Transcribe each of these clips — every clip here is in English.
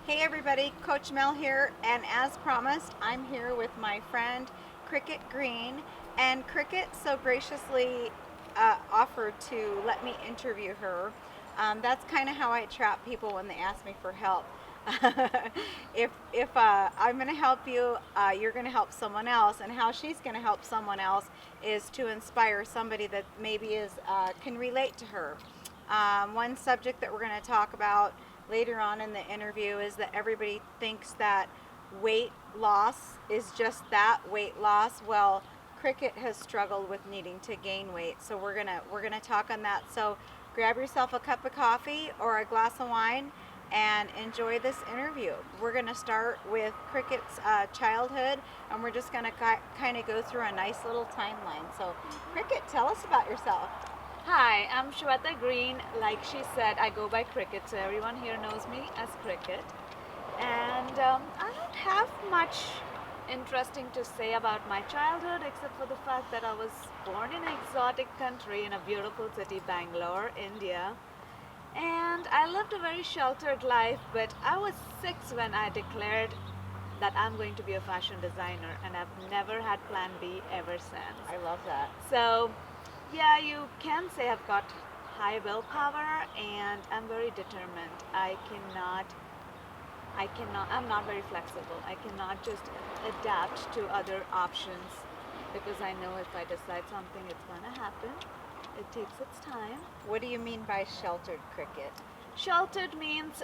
Hey everybody, Coach Mel here, and as promised, I'm here with my friend Cricket Green, and Cricket so graciously offered to let me interview her. That's kind of how I trap people when they ask me for help. If I'm going to help you, you're going to help someone else, and how she's going to help someone else is to inspire somebody that maybe is can relate to her. One subject that we're going to talk about later on in the interview is that everybody thinks that weight loss is just that, weight loss. Well, Cricket has struggled with needing to gain weight, so we're gonna talk on that. So grab yourself a cup of coffee or a glass of wine and enjoy this interview. We're going to start with Cricket's childhood, and we're just going to kind of go through a nice little timeline. So, Cricket, tell us about yourself. Hi, I'm Shweta Green. Like she said, I go by Cricket, so everyone here knows me as Cricket. And I don't have much interesting to say about my childhood except for the fact that I was born in an exotic country in a beautiful city, Bangalore, India. And I lived a very sheltered life, but I was 6 when I declared that I'm going to be a fashion designer, and I've never had plan B ever since. I love that. So, yeah, you can say I've got high willpower and I'm very determined. I'm not very flexible. I cannot just adapt to other options because I know if I decide something, it's going to happen. It takes its time. What do you mean by sheltered, Cricket? Sheltered means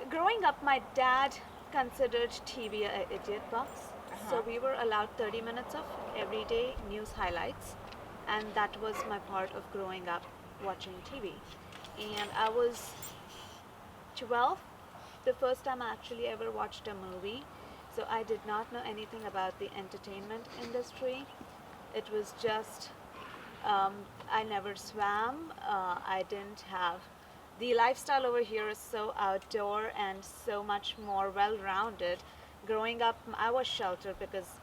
growing up, my dad considered TV a idiot box. So we were allowed 30 minutes of everyday news highlights, and that was my part of growing up watching TV. And I was 12 the first time I actually ever watched a movie, so I did not know anything about the entertainment industry. It was just, um, I never swam, I didn't have. The lifestyle over here is so outdoor and so much more well rounded. Growing up, I was sheltered because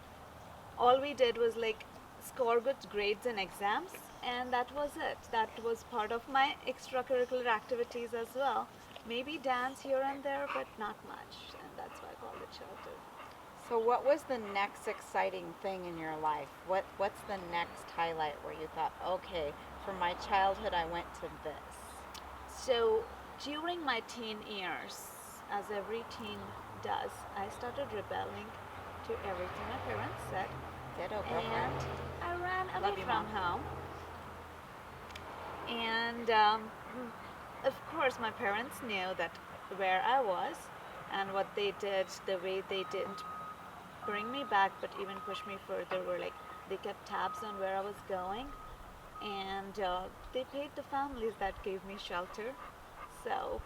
all we did was like score good grades in exams, and that was it. That was part of my extracurricular activities as well. Maybe dance here and there, but not much, and that's why I called it sheltered. So, what was the next exciting thing in your life? What's the next highlight where you thought, okay, from my childhood, I went to this? So during my teen years, as every teen does, I started rebelling to everything my parents said, Ditto, and girlfriend. I ran Love away you, from Mom. home. And of course, my parents knew that where I was and what they did, the way they didn't bring me back, but even push me further, were like they kept tabs on where I was going, and they paid the families that gave me shelter. So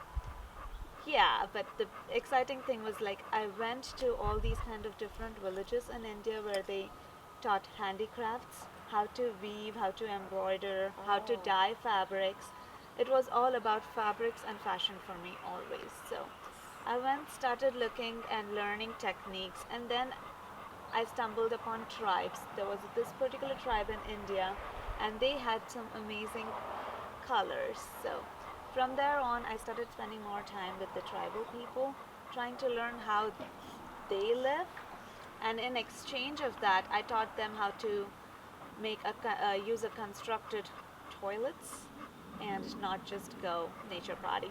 yeah, but the exciting thing was like I went to all these kind of different villages in India where they taught handicrafts, how to weave, how to embroider, how to Oh. dye fabrics. It was all about fabrics and fashion for me always. So I went, started looking and learning techniques, and then I stumbled upon tribes. There was this particular tribe in India, and they had some amazing colors. So from there on, I started spending more time with the tribal people, trying to learn how they live. And in exchange of that, I taught them how to use a constructed toilets and not just go nature potty.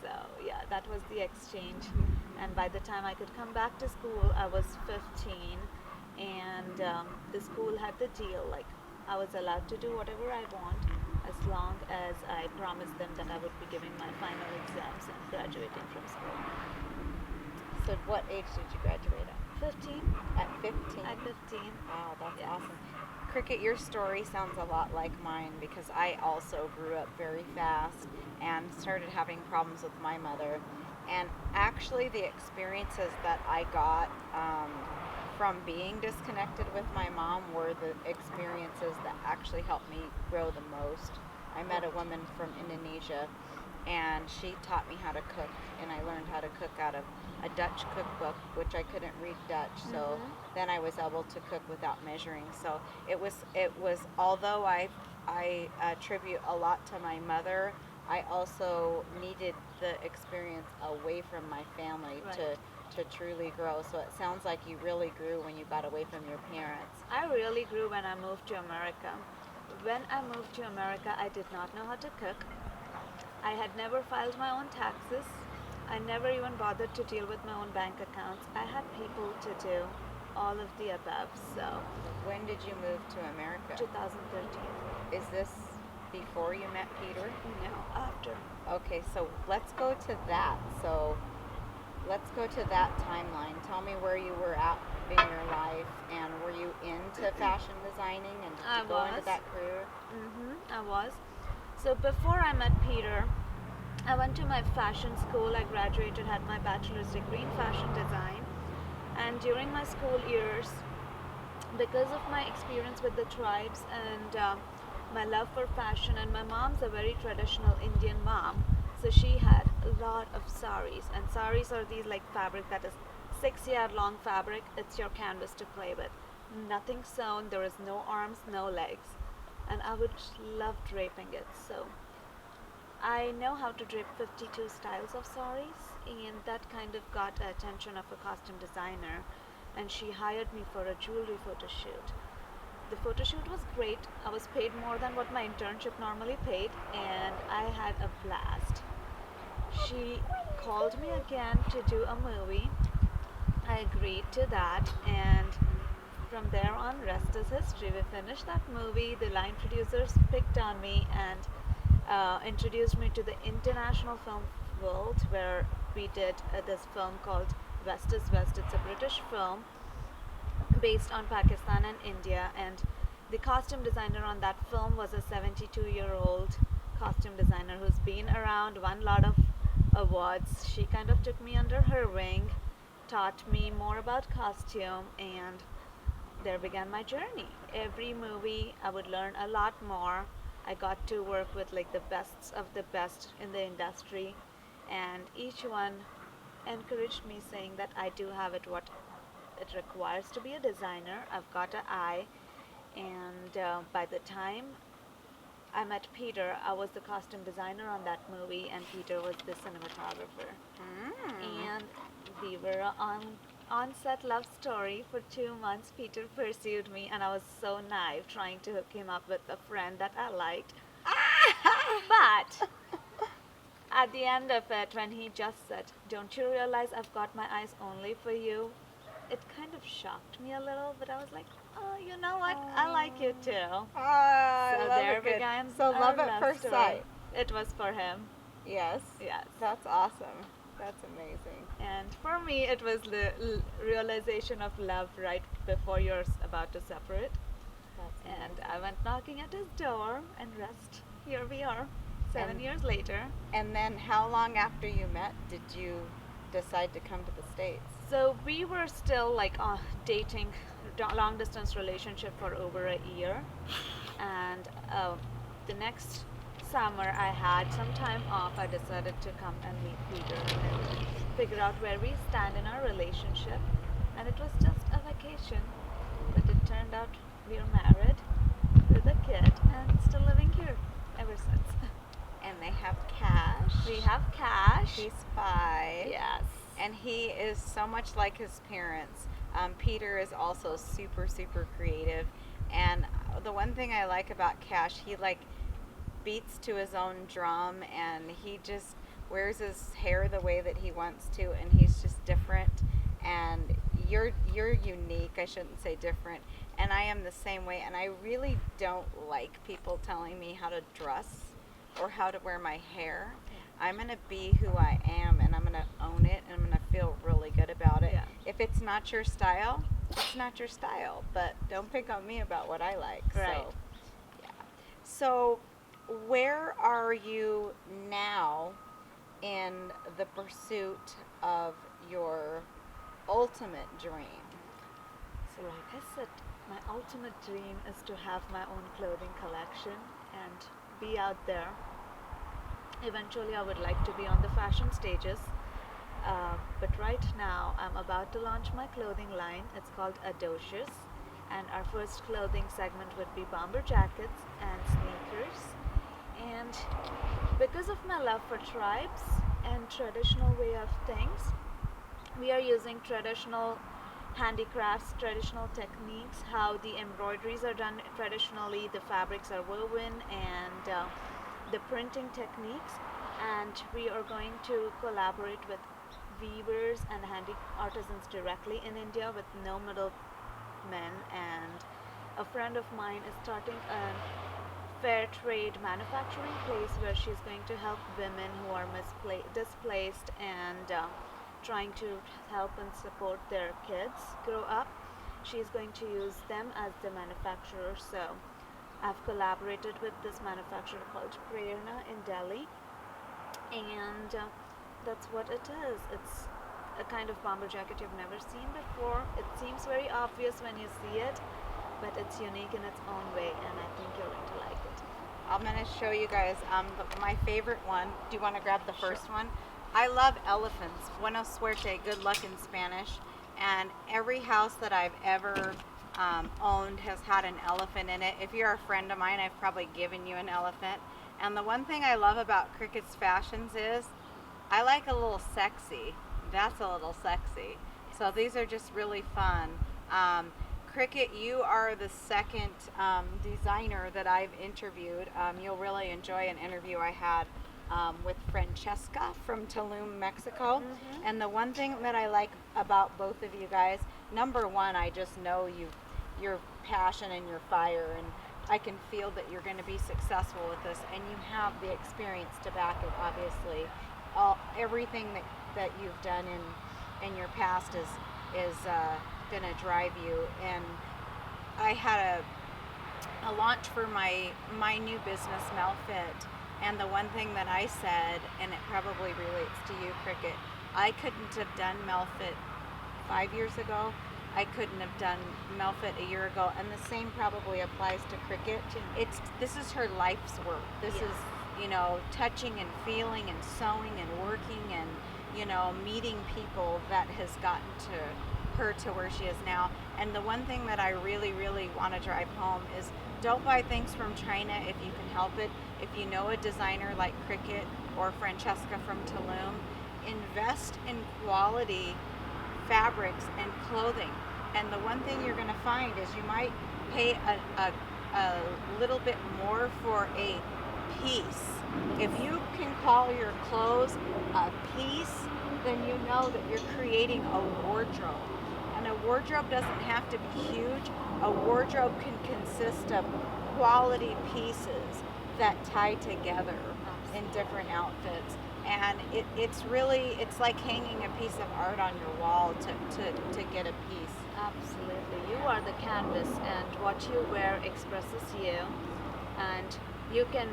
So yeah, that was the exchange. And by the time I could come back to school, I was 15, and the school had the deal like I was allowed to do whatever I want as long as I promised them that I would be giving my final exams and graduating from school. So, what age did you graduate at? 15. At 15? At 15. Wow, that's Yes. awesome. Cricket, your story sounds a lot like mine because I also grew up very fast and started having problems with my mother. And actually, the experiences that I got from being disconnected with my mom were the experiences that actually helped me grow the most. I met a woman from Indonesia, and she taught me how to cook, and I learned how to cook out of a Dutch cookbook, which I couldn't read Dutch, so then I was able to cook without measuring. So it was although I attribute a lot to my mother, I also needed the experience away from my family Right. to truly grow. So it sounds like you really grew when you got away from your parents. I really grew when I moved to America. When I moved to America, I did not know how to cook. I had never filed my own taxes. I never even bothered to deal with my own bank accounts. I had people to do all of the above. So, When did you move to America? 2013. Is this before you met Peter? No, after. Okay, so let's go to that. So let's go to that timeline. Tell me where you were at in your life, and were you into fashion designing, and did I you go into was. that career? I was. So before I met Peter, I went to my fashion school. I graduated, had my bachelor's degree in fashion design. And during my school years, because of my experience with the tribes and my love for fashion, and my mom's a very traditional Indian mom, so she had a lot of saris. And saris are these like fabric that is 6 yard long fabric. It's your canvas to play with. Nothing sewn, there is no arms, no legs. And I would love draping it. So I know how to drape 52 styles of saris, and that kind of got the attention of a costume designer, and she hired me for a jewelry photo shoot. The photo shoot was great. I was paid more than what my internship normally paid, and I had a blast. She called me again to do a movie. I agreed to that, and from there on, rest is history. We finished that movie. The line producers picked on me and introduced me to the international film world, where we did this film called West is West. It's a British film based on Pakistan and India, and the costume designer on that film was a 72-year-old costume designer who's been around, won a lot of awards. She kind of took me under her wing, taught me more about costume, and there began my journey. Every movie I would learn a lot more. I got to work with like the best of the best in the industry, and each one encouraged me, saying that I do have what it requires to be a designer. I've got an eye, and by the time I met Peter, I was the costume designer on that movie, and Peter was the cinematographer. And we were on set love story for 2 months. Peter pursued me, and I was so naive trying to hook him up with a friend that I liked. But at the end of it, when he just said, "Don't you realize I've got my eyes only for you?" It kind of shocked me a little, but I was like, "Oh, you know what? I like you too." I So love there it. Good. began So our love at first story. sight. It was for him, Yes. yes. That's awesome. That's amazing. And for me, it was the realization of love right before you're about to separate. That's And amazing. I went knocking at his door, and rest. Here we are, 7 And- years later. And then how long after you met did you decide to come to the States? So we were still like dating, long distance relationship for over a year, and the next summer I had some time off. I decided to come and meet Peter and figure out where we stand in our relationship, and it was just a vacation, but it turned out we are married with a kid and still living here ever since. And they have cash. We have cash. He's 5. Yes. And he is so much like his parents. Peter is also super, super creative. And the one thing I like about Cash, he like beats to his own drum, and he just wears his hair the way that he wants to, and he's just different. And you're unique. I shouldn't say different. And I am the same way. And I really don't like people telling me how to dress or how to wear my hair. I'm going to be who I am, and I'm going to own it, and I'm going to feel really good about it. Yeah. If it's not your style, it's not your style, but don't pick on me about what I like. Right. So, yeah. So, where are you now in the pursuit of your ultimate dream? So, like I said, my ultimate dream is to have my own clothing collection and be out there. Eventually, I would like to be on the fashion stages. But right now, I'm about to launch my clothing line. It's called Adocious. And our first clothing segment would be bomber jackets and sneakers. And Because of my love for tribes and traditional way of things, we are using traditional handicrafts, traditional techniques, how the embroideries are done traditionally, the fabrics are woven, and the printing techniques. And we are going to collaborate with weavers and handy artisans directly in India with no middlemen. And a friend of mine is starting a fair trade manufacturing place where she's going to help women who are displaced and trying to help and support their kids grow up. She's going to use them as the manufacturer. So I've collaborated with this manufacturer called Prerna in Delhi, and that's what it is. It's a kind of bomber jacket you've never seen before. It seems very obvious when you see it, but it's unique in its own way, and I think you're going to like it. I'm going to show you guys my favorite one. Do you want to grab the first one? I love elephants. Buena suerte, good luck in Spanish. And every house that I've ever owned has had an elephant in it. If you're a friend of mine, I've probably given you an elephant. And the one thing I love about Cricket's fashions is I like a little sexy. That's a little sexy. So these are just really fun. Cricket, you are the second designer that I've interviewed. You'll really enjoy an interview I had with Francesca from Tulum, Mexico. Mm-hmm. And the one thing that I like about both of you guys, number one, I just know your passion and your fire, and I can feel that you're going to be successful with this, and you have the experience to back it. Obviously, everything that you've done in your past is going to drive you. And I had a launch for my new business, Melfit, and the one thing that I said, and it probably relates to you, Cricket, I couldn't have done Melfit 5 years ago. I couldn't have done Melfit a year ago, and the same probably applies to Cricket. This is her life's work. This Yes. is, touching and feeling and sewing and working and, meeting people that has gotten to her to where she is now. And the one thing that I really, really want to drive home is don't buy things from China if you can help it. If you know a designer like Cricket or Francesca from Tulum, invest in quality fabrics and clothing. And the one thing you're going to find is you might pay a little bit more for a piece. If you can call your clothes a piece, then you know that you're creating a wardrobe. And a wardrobe doesn't have to be huge. A wardrobe can consist of quality pieces that tie together in different outfits. And it's like hanging a piece of art on your wall to get a piece. Absolutely. You are the canvas, and what you wear expresses you, and you can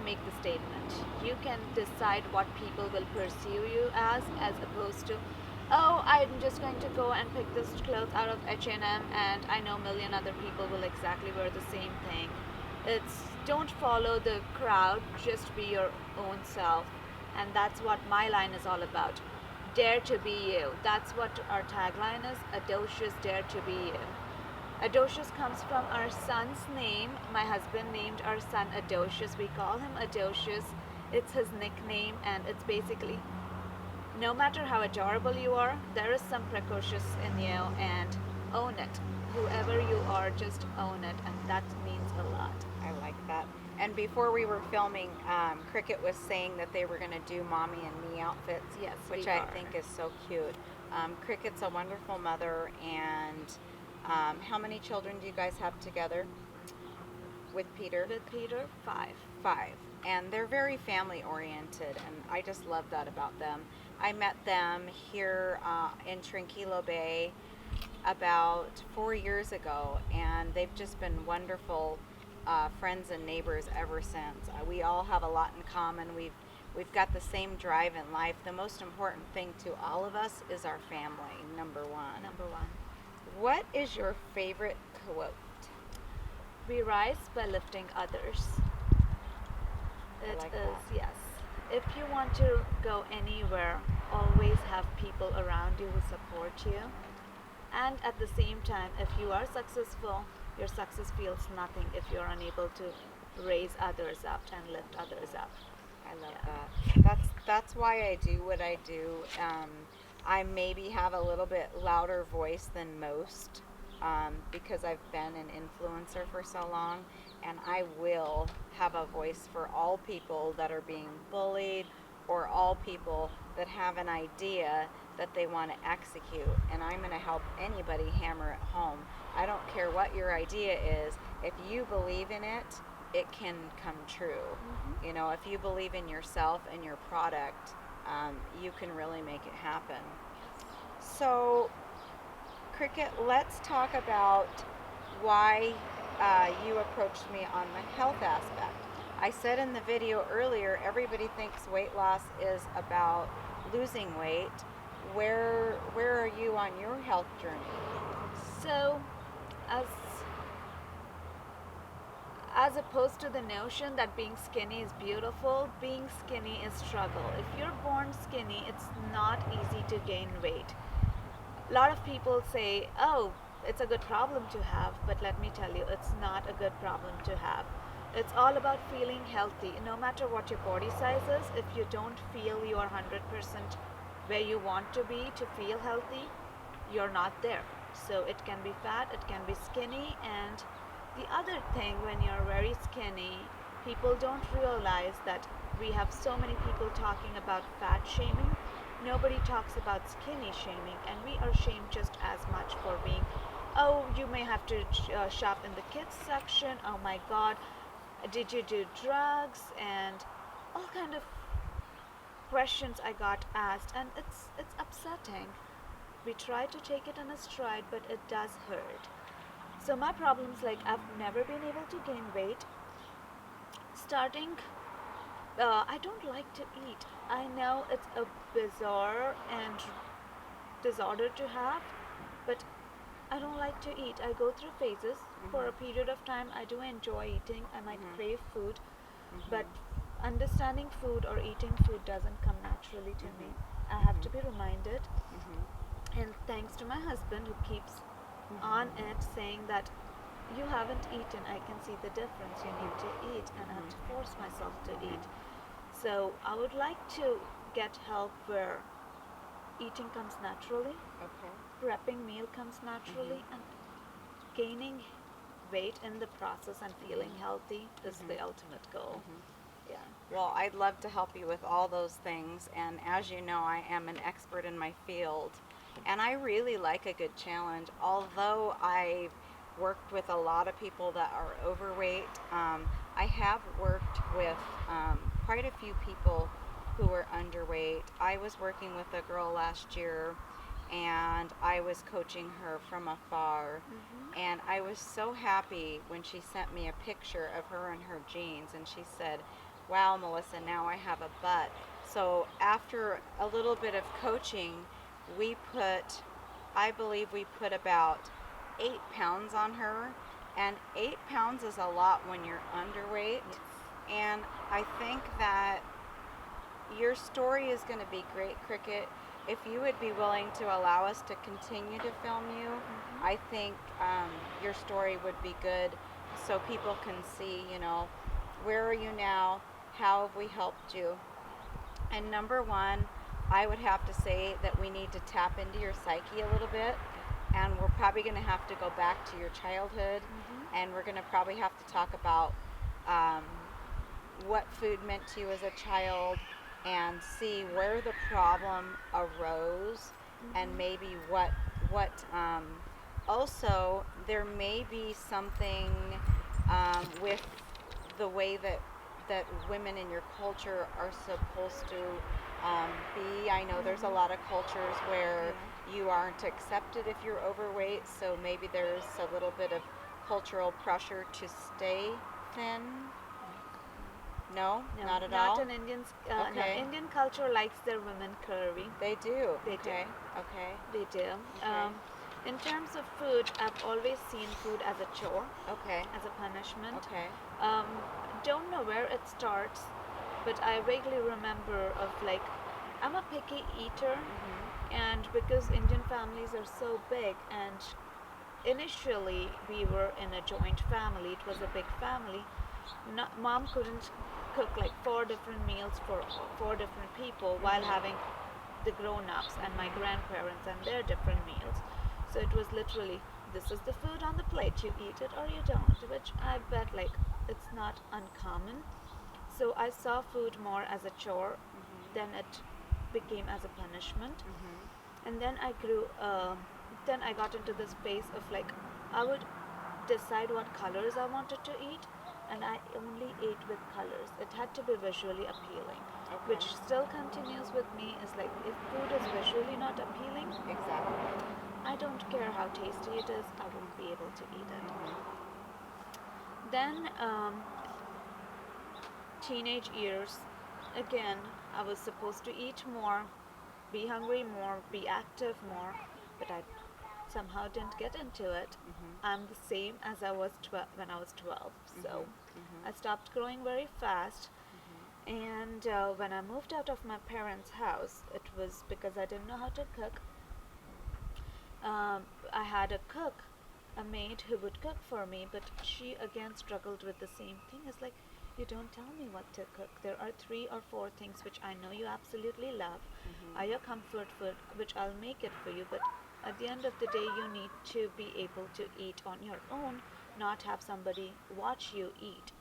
make the statement. You can decide what people will perceive you as opposed to, oh, I'm just going to go and pick this cloth out of H&M, and I know a million other people will exactly wear the same thing. It's don't follow the crowd, just be your own self. And that's what my line is all about. Dare to be you. That's what our tagline is. Adocious, dare to be you. Adocious comes from our son's name. My husband named our son Adocious. We call him Adocious. It's his nickname, and it's basically, no matter how adorable you are, there is some precocious in you, and own it. Whoever you are, just own it, and that means a lot. I like that. And before we were filming, Cricket was saying that they were going to do Mommy and Me outfits, Yes, which we I are. think is so cute. Cricket's a wonderful mother, and how many children do you guys have together with Peter? With Peter, 5. 5. And they're very family oriented, and I just love that about them. I met them here in Tranquilo Bay about 4 years ago, and they've just been wonderful friends and neighbors ever since. We all have a lot in common. We've got the same drive in life. The most important thing to all of us is our family, number one. Number 1. What is your favorite quote? We rise by lifting others. It like is, that. yes. If you want to go anywhere, always have people around you who support you. And at the same time, if you are successful, your success feels nothing if you're unable to raise others up and lift others up. I I love Yeah. that. That's why I do what I do. I maybe have a little bit louder voice than most because I've been an influencer for so long, and I will have a voice for all people that are being bullied or all people that have an idea that they want to execute. And I'm going to help anybody hammer it home. I don't care what your idea is. If you believe in it, it can come true. Mm-hmm. You know, if you believe in yourself and your product, you can really make it happen. So, Cricket, let's talk about why you approached me on the health aspect. I said in the video earlier, everybody thinks weight loss is about losing weight. Where are you on your health journey? So, as opposed to the notion that being skinny is beautiful, being skinny is struggle. If you're born skinny, it's not easy to gain weight. A lot of people say, oh, it's a good problem to have, but let me tell you, it's not a good problem to have. It's all about feeling healthy. No matter what your body size is, if you don't feel you are 100% where you want to be to feel healthy, you're not there. So it can be fat, it can be skinny, and the other thing, when you're very skinny, people don't realize that we have so many people talking about fat shaming. Nobody talks about skinny shaming, and we are shamed just as much for being, oh, you may have to shop in the kids section. Oh my God, did you do drugs? And all kind of questions I got asked, and it's upsetting. We try to take it in a stride, but it does hurt. So my problem's like I've never been able to gain weight. Starting, I don't like to eat. I know it's a bizarre and disorder to have, but I don't like to eat. I go through phases. For a Mm-hmm. period of time, I do enjoy eating. I might Mm-hmm. crave food, but Mm-hmm. understanding food or eating food doesn't come naturally to me. I have to Mm-hmm. be reminded, Mm-hmm. and thanks to my husband who keeps on Mm-hmm. it saying that you haven't eaten, I can see the difference, you need to eat, and I have to Mm-hmm. force myself to eat. Mm-hmm. So I would like to get help where eating comes naturally, Okay. prepping meal comes Mm-hmm. naturally, and gaining weight in the process and feeling Mm-hmm. healthy is Mm-hmm. the ultimate goal. Mm-hmm. Yeah. Well, I'd love to help you with all those things. And as you know, I am an expert in my field. And I really like a good challenge. Although I've worked with a lot of people that are overweight, I have worked with quite a few people who are underweight. I was working with a girl last year and I was coaching her from afar. Mm-hmm. And I was so happy when she sent me a picture of her and her jeans, and she said, wow, Melissa, now I have a butt. So after a little bit of coaching, we put, I believe we put about 8 pounds on her. And 8 pounds is a lot when you're underweight. Yes. And I think that your story is going to be great, Cricket. If you would be willing to allow us to continue to film you, Mm-hmm. I think your story would be good so people can see, you know, where are you now? How have we helped you? And number one, I would have to say that we need to tap into your psyche a little bit. And we're probably going to have to go back to your childhood. Mm-hmm. And we're going to probably have to talk about um, what food meant to you as a child and see where the problem arose and Mm-hmm. maybe what also there may be something with the way that women in your culture are supposed to be. I know there's a Mm-hmm. lot of cultures where Yeah. you aren't accepted if you're overweight, so maybe there's a little bit of cultural pressure to stay thin. No, No, not at not all. an Indian. No, Okay, Indian culture likes their women curvy. they do. They do. Okay, okay, They do. okay, In terms of food, I've always seen food as a chore, okay, as a punishment. okay. Um, don't know where it starts, but I vaguely remember of like, I'm a picky eater, Mhm, and because Indian families are so big, and initially we were in a joint family, it was a big family. Mom couldn't cook like 4 different meals for 4 different people while having the grown-ups and my grandparents and their different meals. So it was literally, this is the food on the plate, you eat it or you don't, which I bet like it's not uncommon. So I saw food more as a chore than it became as a punishment. And then then I got into this phase of like, I would decide what colors I wanted to eat, and I only ate with colors. It had to be visually appealing, which still continues with me. Is like, if food is visually not appealing, Exactly. I don't care how tasty it is, I won't be able to eat it. Then teenage years, again, I was supposed to eat more, be hungry more, be active more, but I somehow didn't get into it. I'm the same as I was when I was 12. So I stopped growing very fast. And when I moved out of my parents' house, it was because I didn't know how to cook. I had a maid who would cook for me, but she again struggled with the same thing. It's like, you don't tell me what to cook. There are 3 or 4 things which I know you absolutely love, are your comfort food, which I'll make it for you, but at the end of the day, you need to be able to eat on your own, not have somebody watch you eat.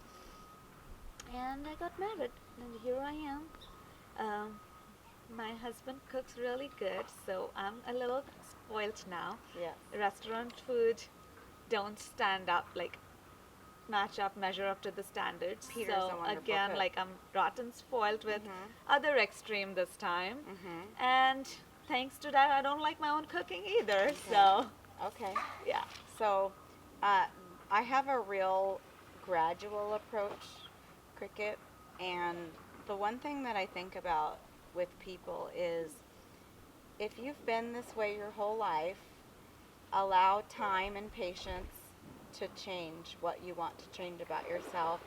And I got married, and here I am. My husband cooks really good, so I'm a little spoilt now. Yes. Restaurant food don't stand up, like measure up to the standards. Peter's so a wonderful again, cook. like I'm rotten spoiled with other extreme this time. Mm-hmm. And thanks to that, I don't like my own cooking either. So Okay. yeah. So, I have a real gradual approach, cricket, and the one thing that I think about with people is if you've been this way your whole life, allow time and patience to change what you want to change about yourself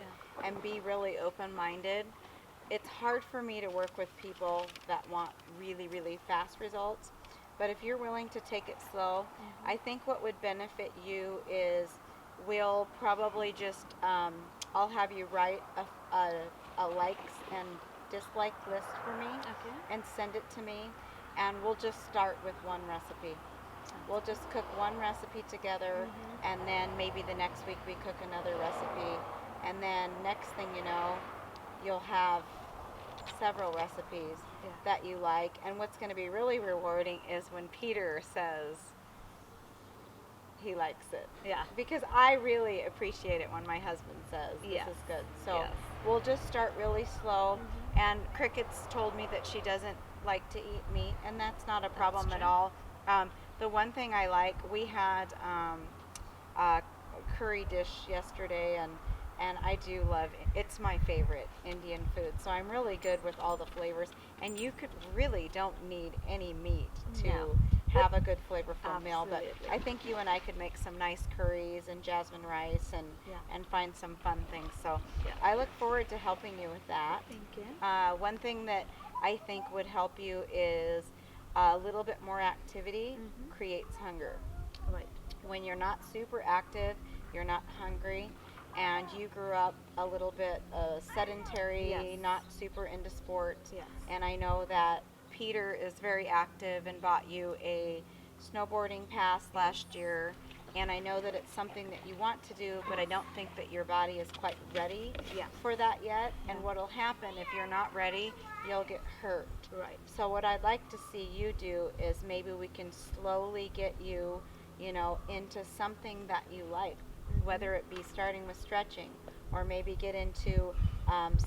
and be really open-minded. It's hard for me to work with people that want really, really fast results, but if you're willing to take it slow, I think what would benefit you is we'll probably just, I'll have you write a likes and dislike list for me and send it to me, and we'll just start with one recipe. We'll just cook one recipe together, and then maybe the next week we cook another recipe, and then next thing you know, you'll have several recipes that you like. And what's going to be really rewarding is when Peter says he likes it. Yeah. Because I really appreciate it when my husband says this is good. So we'll just start really slow. And Cricket's told me that she doesn't like to eat meat, and that's not a problem at all. The one thing I like, we had a curry dish yesterday, and I do love it. It's my favorite Indian food, so I'm really good with all the flavors. And you really don't need any meat to have a good flavorful meal, but I think you and I could make some nice curries and jasmine rice and find some fun things. So I look forward to helping you with that. Thank you. One thing that I think would help you is a little bit more activity creates hunger. Right. When you're not super active, you're not hungry, and you grew up a little bit sedentary, not super into sports. And I know that Peter is very active and bought you a snowboarding pass last year, and I know that it's something that you want to do, but I don't think that your body is quite ready for that yet. And what'll happen if you're not ready, you'll get hurt. Right. So what I'd like to see you do is maybe we can slowly get you, into something that you like, whether it be starting with stretching, or maybe get into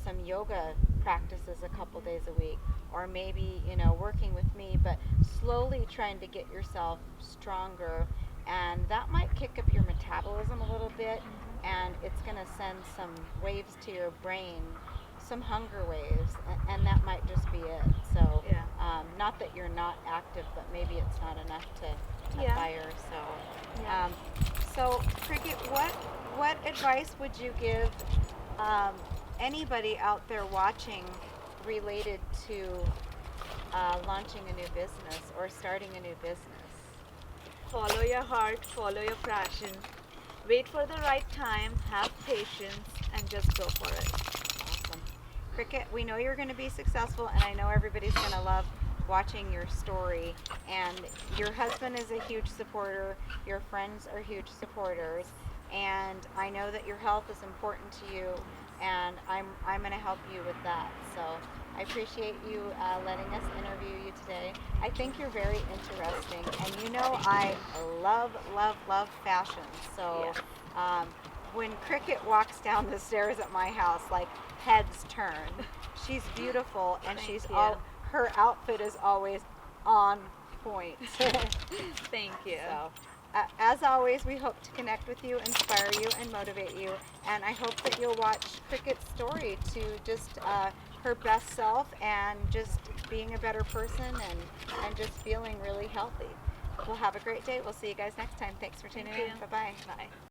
some yoga practices a couple days a week, or maybe, working with me, but slowly trying to get yourself stronger. And that might kick up your metabolism a little bit, and it's going to send some waves to your brain, some hunger waves, and that might just be it. So, not that you're not active, but maybe it's not enough to fire. So, Cricket, what advice would you give anybody out there watching related to launching a new business or starting a new business? Follow your heart, follow your passion. Wait for the right time, have patience, and just go for it. Awesome. Cricket, we know you're going to be successful, and I know everybody's going to love watching your story. And your husband is a huge supporter, your friends are huge supporters, and I know that your health is important to you, and I'm going to help you with that. So I appreciate you letting us interview you today. I think you're very interesting, and you know I love, love, love fashion. So when Cricket walks down the stairs at my house, like heads turn. She's beautiful, and Thank she's you. all her outfit is always on point. Thank you. So, as always, we hope to connect with you, inspire you, and motivate you. And I hope that you'll watch Cricket's story to just her best self and just being a better person and just feeling really healthy. We'll have a great day. We'll see you guys next time. Thanks for tuning Thank in. you. Bye-bye. Bye.